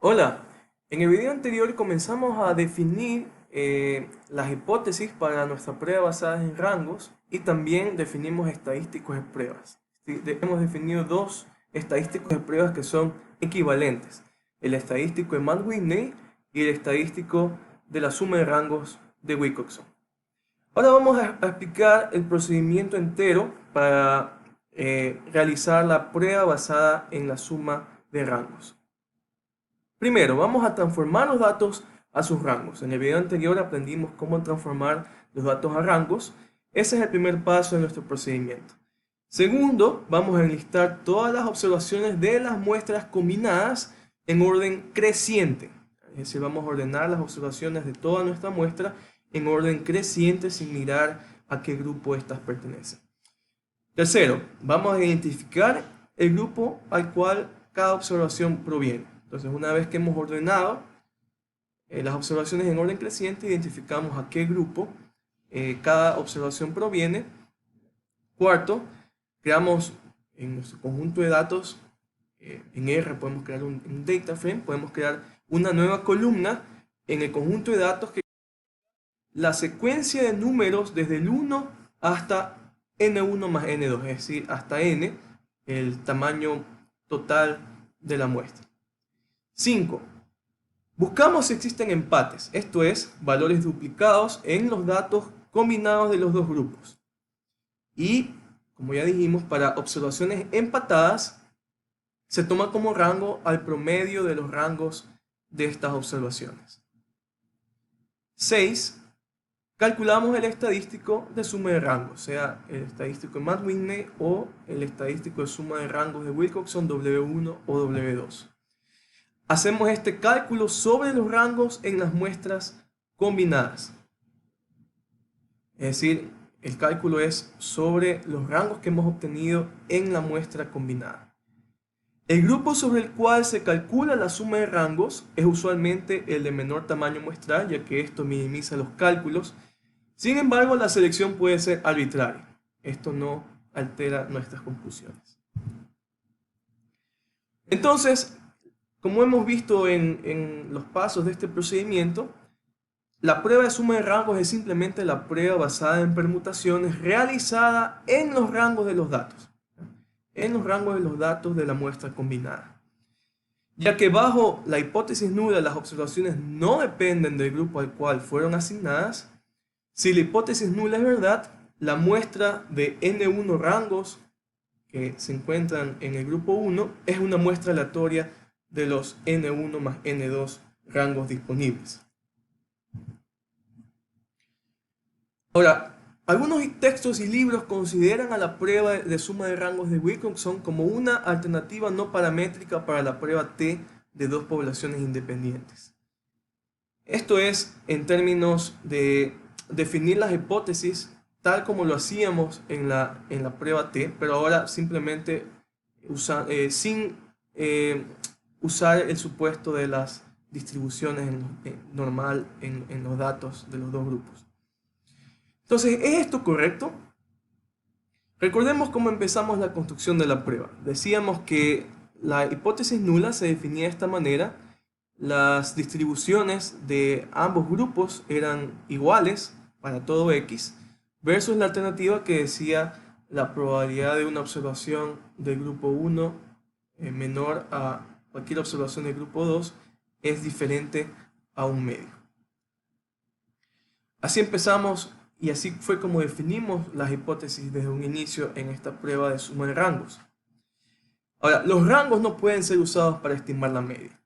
Hola, en el video anterior comenzamos a definir las hipótesis para nuestra prueba basada en rangos y también definimos estadísticos de pruebas. Sí, hemos definido dos estadísticos de pruebas que son equivalentes, el estadístico de Matt-Whitney y el estadístico de la suma de rangos de Wilcoxon. Ahora vamos a explicar el procedimiento entero para realizar la prueba basada en la suma de rangos. Primero, vamos a transformar los datos a sus rangos. En el video anterior aprendimos cómo transformar los datos a rangos. Ese es el primer paso de nuestro procedimiento. Segundo, vamos a enlistar todas las observaciones de las muestras combinadas en orden creciente. Es decir, vamos a ordenar las observaciones de toda nuestra muestra en orden creciente sin mirar a qué grupo éstas pertenecen. Tercero, vamos a identificar el grupo al cual cada observación proviene. Entonces, una vez que hemos ordenado las observaciones en orden creciente, identificamos a qué grupo cada observación proviene. Cuarto, creamos en nuestro conjunto de datos, en R podemos crear un data frame, podemos crear una nueva columna en el conjunto de datos que la secuencia de números desde el 1 hasta n1 más n2, es decir, hasta n, el tamaño total de la muestra. 5. Buscamos si existen empates, esto es, valores duplicados en los datos combinados de los dos grupos. Y, como ya dijimos, para observaciones empatadas, se toma como rango al promedio de los rangos de estas observaciones. 6. Calculamos el estadístico de suma de rangos, sea el estadístico de Matt-Whitney o el estadístico de suma de rangos de Wilcoxon W1 o W2. Hacemos este cálculo sobre los rangos en las muestras combinadas. Es decir, el cálculo es sobre los rangos que hemos obtenido en la muestra combinada. El grupo sobre el cual se calcula la suma de rangos es usualmente el de menor tamaño muestral, ya que esto minimiza los cálculos. Sin embargo, la selección puede ser arbitraria. Esto no altera nuestras conclusiones. Entonces, como hemos visto en los pasos de este procedimiento, la prueba de suma de rangos es simplemente la prueba basada en permutaciones realizada en los rangos de los datos. En los rangos de los datos de la muestra combinada. Ya que bajo la hipótesis nula las observaciones no dependen del grupo al cual fueron asignadas, si la hipótesis nula es verdad, la muestra de n1 rangos que se encuentran en el grupo 1 es una muestra aleatoria de los n1 más n2 rangos disponibles. Ahora, algunos textos y libros consideran a la prueba de suma de rangos de Wilcoxon como una alternativa no paramétrica para la prueba T de dos poblaciones independientes. Esto es en términos de definir las hipótesis tal como lo hacíamos en la prueba T, pero ahora simplemente sin usar el supuesto de las distribuciones normal en los datos de los dos grupos. Entonces, ¿es esto correcto? Recordemos cómo empezamos la construcción de la prueba. Decíamos que la hipótesis nula se definía de esta manera. Las distribuciones de ambos grupos eran iguales para todo x, versus la alternativa que decía la probabilidad de una observación del grupo 1 menor a cualquier observación del grupo 2 es diferente a un medio. Así empezamos y así fue como definimos las hipótesis desde un inicio en esta prueba de suma de rangos. Ahora, los rangos no pueden ser usados para estimar la media.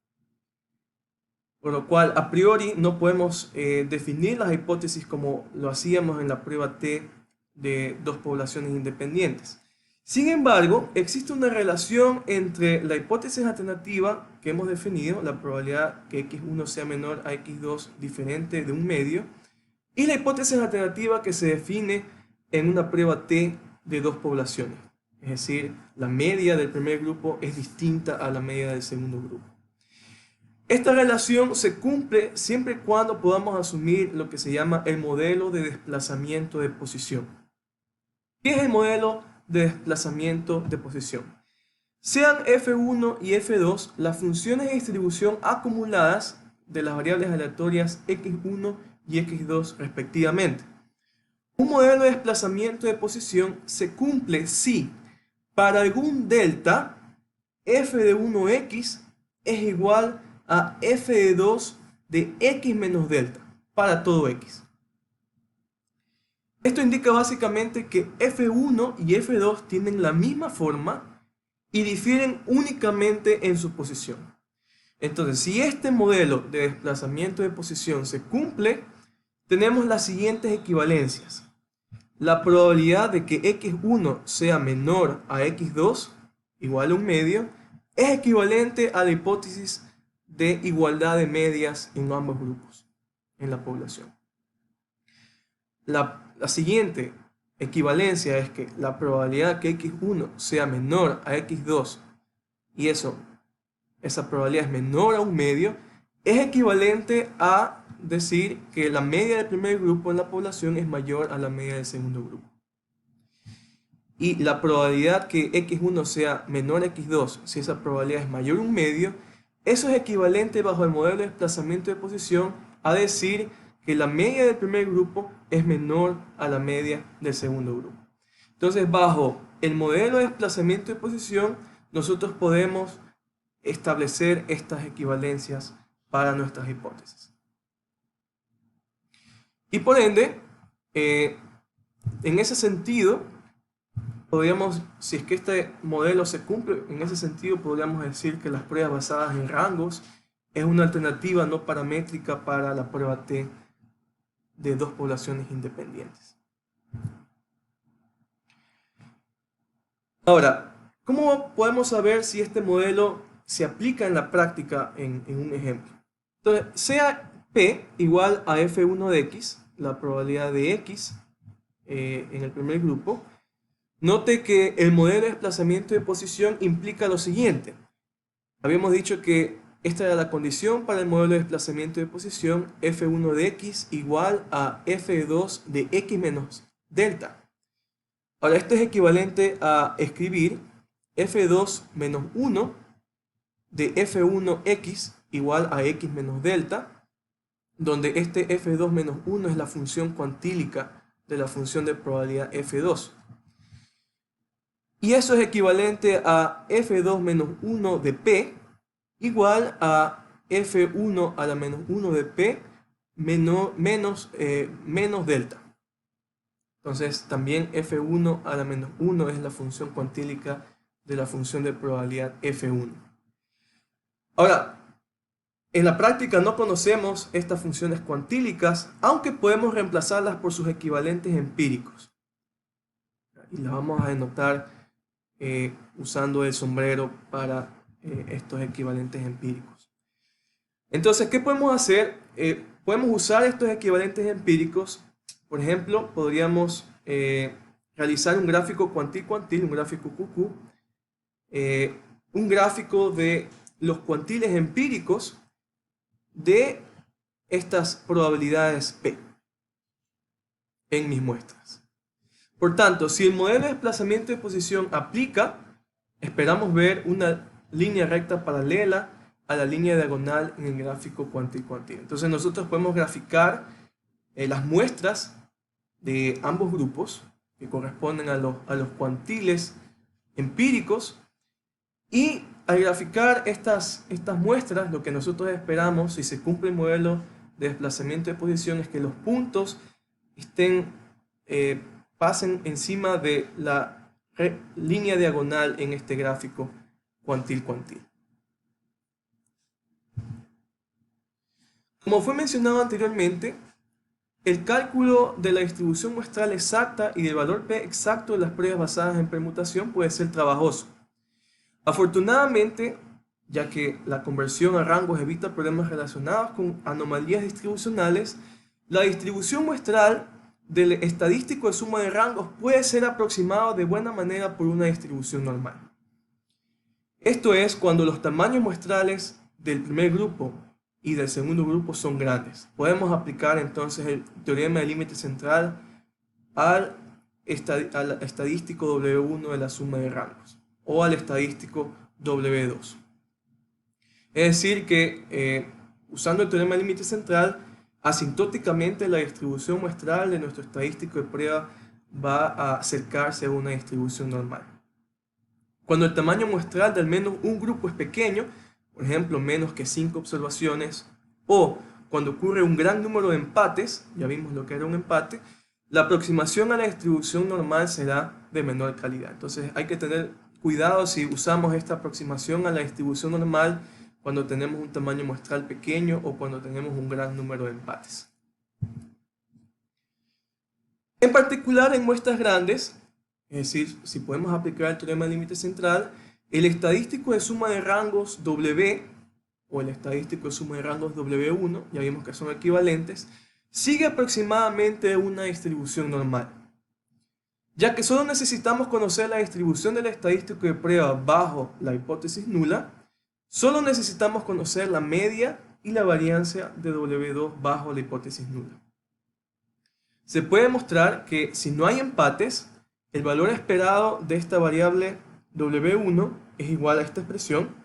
Por lo cual, a priori, no podemos definir las hipótesis como lo hacíamos en la prueba T de dos poblaciones independientes. Sin embargo, existe una relación entre la hipótesis alternativa que hemos definido, la probabilidad que x1 sea menor a x2 diferente de un medio, y la hipótesis alternativa que se define en una prueba T de dos poblaciones. Es decir, la media del primer grupo es distinta a la media del segundo grupo. Esta relación se cumple siempre y cuando podamos asumir lo que se llama el modelo de desplazamiento de posición. ¿Qué es el modelo de desplazamiento de posición? Sean f1 y f2 las funciones de distribución acumuladas de las variables aleatorias x1 y x2 respectivamente. Un modelo de desplazamiento de posición se cumple si para algún delta f de 1x es igual a f de 2 de x menos delta para todo x. Esto indica básicamente que f1 y f2 tienen la misma forma y difieren únicamente en su posición. Entonces, si este modelo de desplazamiento de posición se cumple, tenemos las siguientes equivalencias. La probabilidad de que x1 sea menor a x2, igual a 1 medio, es equivalente a la hipótesis de igualdad de medias en ambos grupos, en la población. La siguiente equivalencia es que la probabilidad que x1 sea menor a x2, y esa probabilidad es menor a 1 medio, es equivalente a decir que la media del primer grupo en la población es mayor a la media del segundo grupo. Y la probabilidad que x1 sea menor a x2, si esa probabilidad es mayor a 1 medio, eso es equivalente bajo el modelo de desplazamiento de posición a decir que la media del primer grupo es menor a la media del segundo grupo. Entonces, bajo el modelo de desplazamiento de posición, nosotros podemos establecer estas equivalencias para nuestras hipótesis. Y por ende, en ese sentido, podríamos, si es que este modelo se cumple, en ese sentido podríamos decir que las pruebas basadas en rangos es una alternativa no paramétrica para la prueba T de dos poblaciones independientes. Ahora, ¿cómo podemos saber si este modelo se aplica en la práctica en un ejemplo? Entonces, sea P igual a F1 de X, la probabilidad de X en el primer grupo, note que el modelo de desplazamiento de posición implica lo siguiente. Habíamos dicho que esta era la condición para el modelo de desplazamiento de posición, F1 de X igual a F2 de X menos delta. Ahora, esto es equivalente a escribir F2 menos 1 de F1X igual a X menos delta, donde este F2 menos 1 es la función cuantílica de la función de probabilidad F2. Y eso es equivalente a F2 menos 1 de P igual a F1 a la menos 1 de P menos delta. Entonces también F1 a la menos 1 es la función cuantílica de la función de probabilidad F1. Ahora, en la práctica no conocemos estas funciones cuantílicas, aunque podemos reemplazarlas por sus equivalentes empíricos. Y las vamos a denotar usando el sombrero para estos equivalentes empíricos. Entonces, ¿qué podemos hacer? Podemos usar estos equivalentes empíricos. Por ejemplo, podríamos realizar un gráfico cuantil-cuantil, un gráfico QQ, un gráfico de los cuantiles empíricos de estas probabilidades P en mis muestras. Por tanto, si el modelo de desplazamiento de posición aplica, esperamos ver una línea recta paralela a la línea diagonal en el gráfico cuantil-cuantil. Entonces nosotros podemos graficar las muestras de ambos grupos que corresponden a los cuantiles empíricos, y al graficar estas muestras, lo que nosotros esperamos, si se cumple el modelo de desplazamiento de posición, es que los puntos pasen encima de la línea diagonal en este gráfico cuantil-cuantil. Como fue mencionado anteriormente, el cálculo de la distribución muestral exacta y del valor P exacto de las pruebas basadas en permutación puede ser trabajoso. Afortunadamente, ya que la conversión a rangos evita problemas relacionados con anomalías distribucionales, la distribución muestral del estadístico de suma de rangos puede ser aproximado de buena manera por una distribución normal. Esto es cuando los tamaños muestrales del primer grupo y del segundo grupo son grandes. Podemos aplicar entonces el teorema del límite central al estadístico W1 de la suma de rangos. o al estadístico W2. Es decir que usando el teorema del límite central, asintóticamente la distribución muestral de nuestro estadístico de prueba va a acercarse a una distribución normal. Cuando el tamaño muestral de al menos un grupo es pequeño, por ejemplo menos que 5 observaciones, o cuando ocurre un gran número de empates, ya vimos lo que era un empate, la aproximación a la distribución normal será de menor calidad. Entonces hay que tener cuidado si usamos esta aproximación a la distribución normal cuando tenemos un tamaño muestral pequeño o cuando tenemos un gran número de empates. En particular en muestras grandes, es decir, si podemos aplicar el teorema del límite central, el estadístico de suma de rangos W o el estadístico de suma de rangos W1, ya vimos que son equivalentes, sigue aproximadamente una distribución normal. Ya que solo necesitamos conocer la distribución del estadístico de prueba bajo la hipótesis nula, solo necesitamos conocer la media y la varianza de W2 bajo la hipótesis nula. Se puede mostrar que si no hay empates, el valor esperado de esta variable W1 es igual a esta expresión,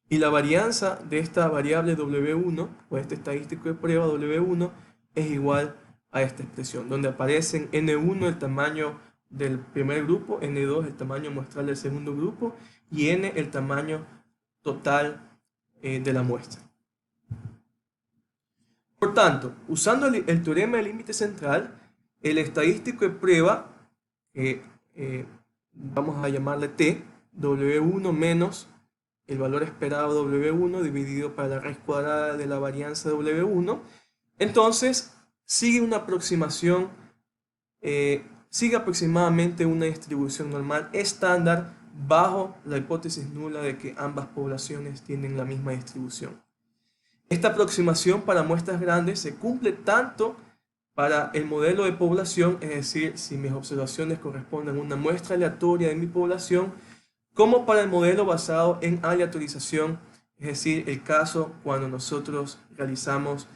y la varianza de esta variable W1, o este estadístico de prueba W1, es igual a esta expresión, donde aparecen N1 el tamaño del primer grupo, N2 el tamaño muestral del segundo grupo, y N el tamaño total de la muestra. Por tanto, usando el teorema del límite central, el estadístico de prueba, vamos a llamarle T, W1 menos el valor esperado W1 dividido para la raíz cuadrada de la varianza W1, entonces sigue una aproximación, sigue aproximadamente una distribución normal estándar bajo la hipótesis nula de que ambas poblaciones tienen la misma distribución. Esta aproximación para muestras grandes se cumple tanto para el modelo de población, es decir, si mis observaciones corresponden a una muestra aleatoria de mi población, como para el modelo basado en aleatorización, es decir, el caso cuando nosotros realizamos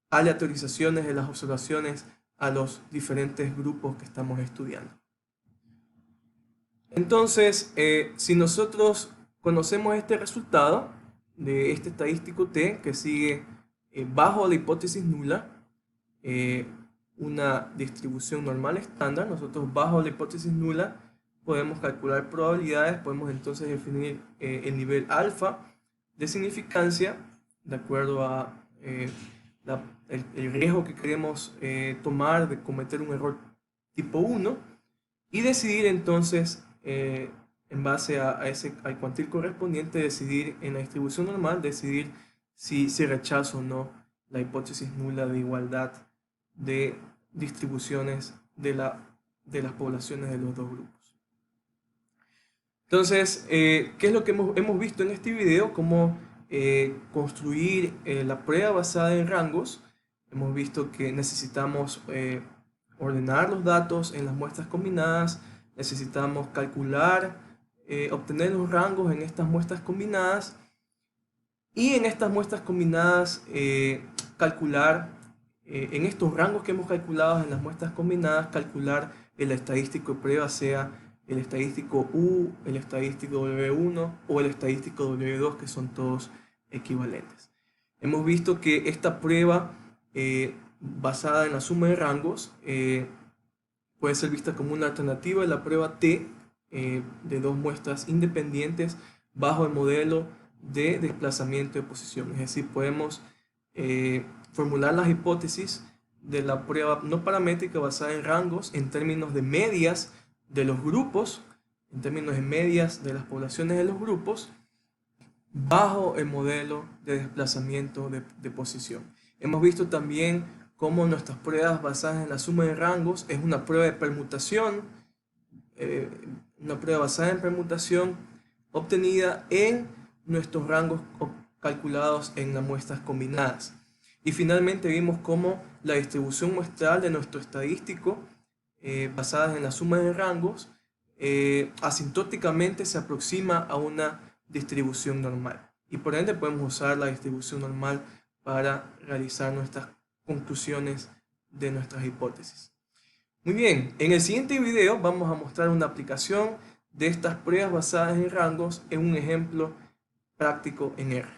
aleatorizaciones de las observaciones a los diferentes grupos que estamos estudiando. Entonces, si nosotros conocemos este resultado de este estadístico T que sigue bajo la hipótesis nula, una distribución normal estándar, nosotros bajo la hipótesis nula podemos calcular probabilidades, podemos entonces definir el nivel alfa de significancia de acuerdo a el riesgo que queremos tomar de cometer un error tipo 1 y decidir entonces en base al cuantil correspondiente, decidir en la distribución normal, decidir si se rechaza o no la hipótesis nula de igualdad de distribuciones de las poblaciones de los dos grupos. Entonces, ¿qué es lo que hemos visto en este video? Cómo construir la prueba basada en rangos. Hemos visto que necesitamos ordenar los datos en las muestras combinadas, necesitamos calcular, obtener los rangos en estas muestras combinadas y en estas muestras combinadas calcular, en estos rangos que hemos calculado en las muestras combinadas, calcular el estadístico de prueba, sea el estadístico U, el estadístico W1 o el estadístico W2, que son todos equivalentes. Hemos visto que esta prueba basada en la suma de rangos puede ser vista como una alternativa de la prueba T de dos muestras independientes bajo el modelo de desplazamiento de posición. Es decir, podemos formular las hipótesis de la prueba no paramétrica basada en rangos en términos de medias de los grupos, en términos de medias de las poblaciones de los grupos, bajo el modelo de desplazamiento de posición. Hemos visto también cómo nuestras pruebas basadas en la suma de rangos es una prueba de permutación, una prueba basada en permutación obtenida en nuestros rangos calculados en las muestras combinadas. Y finalmente vimos cómo la distribución muestral de nuestro estadístico basadas en la suma de rangos asintóticamente se aproxima a una distribución normal y por ende podemos usar la distribución normal para realizar nuestras conclusiones de nuestras hipótesis. Muy bien, en el siguiente video vamos a mostrar una aplicación de estas pruebas basadas en rangos en un ejemplo práctico en R.